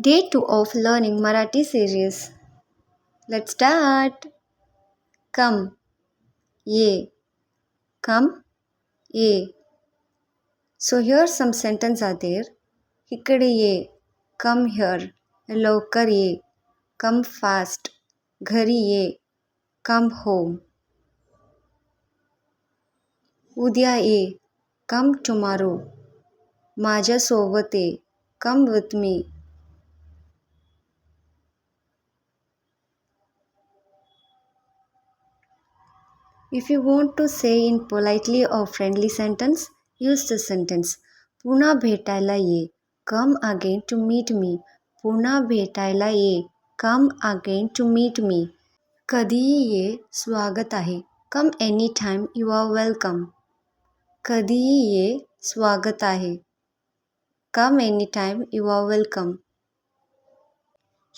Day 2 of learning Marathi series. Let's start. Come, ye. Come, ye. So here some sentences are there. Hikade ye. Come here. Laukar ye. Come fast. Ghari ye. Come home. Udya ye. Come tomorrow. माझ्या सोबत ये. Come with me. If you want to say in politely or friendly sentence, use the sentence. पुन्हा भेटायला ये. Come again to meet me. पुन्हा भेटायला ये. Come again to meet me. कधीही ये. स्वागत आहे. Come anytime. You are welcome. कधीही ये. स्वागत आहे. Come anytime. You are welcome.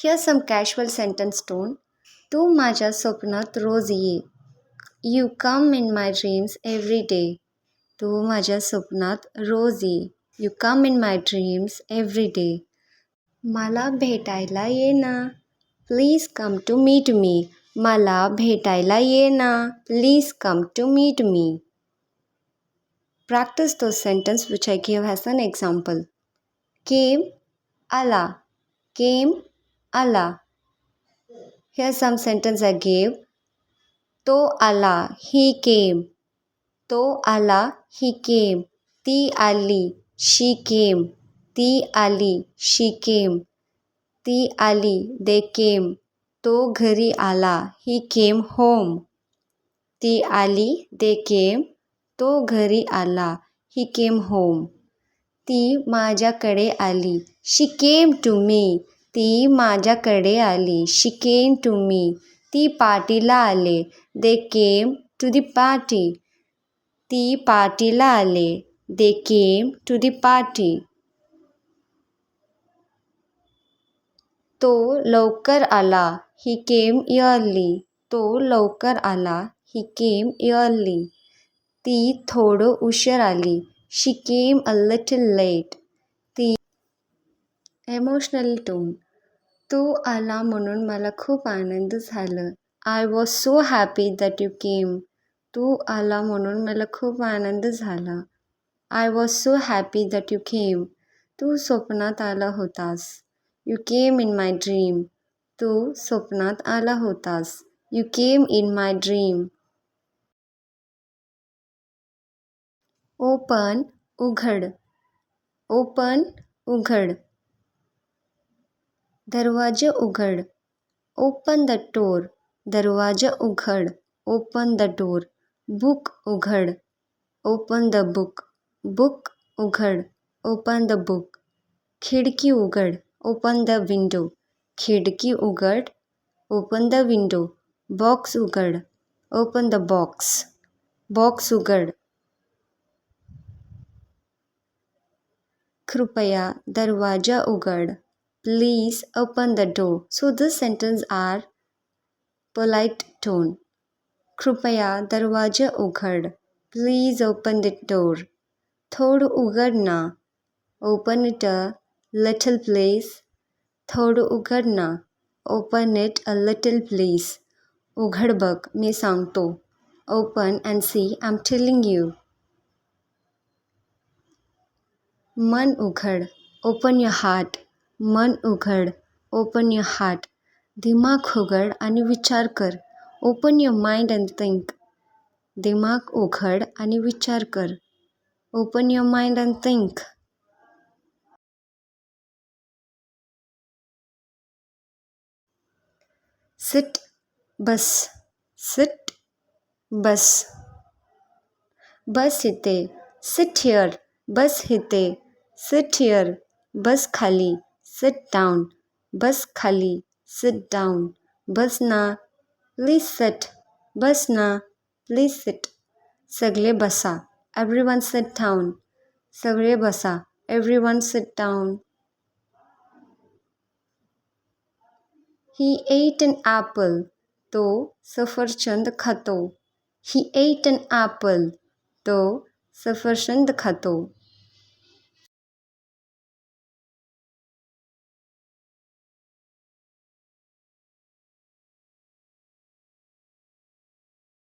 Here's some casual sentence tone. तू माझ्या स्वप्नात रोज ये. You come in my dreams every day. तू माझ्या स्वप्नात रोज ये. You come in my dreams every day. मला भेटायला ये ना. Please come to meet me. मला भेटायला ये ना. Please come to meet me. Practice those sentences which I gave as an example. Came, आला. Came, आला. Here's some sentence I gave. तो आला. He came. तो आला. He came. ती आली. She came. ती आली. She came. ती आली. They came. तो घरी आला. He came home. ती आली. They came. तो घरी आला. He came home. ती माझ्याकडे आली. She came to me. ती माझ्याकडे आली. She came to me. ती पार्टीला आले. They came to the party. ती पार्टीला आले. They came to the party. तो लवकर आला. He came early. तो लवकर आला. He came early. ती थोडं उशीर आली. She came a little late. ती emotional tone. तू आला म्हणून मला खूप आनंद झाला. I was so happy that you came. तू आला म्हणून मला खूप आनंद झाला. I was so happy that you came. तू स्वप्नात आला होतास. You came in my dream. तू स्वप्नात आला होतास. You came in my dream. Open, उघड. Open, उघड. दरवाजा उघड. Open the door. दरवाजा उघड. Open the door. Book उघड. Open the book. Book उघड. Open the book. खिडकी उघड. Open the window. खिडकी उघड. Open the window. Box उघड. Open the box. Box उघड. कृपया दरवाजा उघड. Please open the door. So this sentence are polite tone. कृपया दरवाजा उघड. Please open the door. थोडं उघड ना. Open it a little please. थोडं उघड ना. Open it a little please. उघड बघ मी सांगतो. Open and see I'm telling you. मन उघड. Open your heart. मन उघड. Open your heart. दिमाग उघड आणि विचार कर. Open your mind and think. दिमाग उघड आणि विचार कर. Open your mind and think. Sit, bus. Sit, बस. बस इथे. Sit here. बस इथे. Sit here. बस खाली. Sit down. बस खाली. Sit down. बस ना. Please sit. बस ना. Please sit. सगळे बसा. Everyone sit down. सगळे बसा. Everyone sit down. He ate an apple. तो सफरचंद खातो. He ate an apple. तो सफरचंद खातो.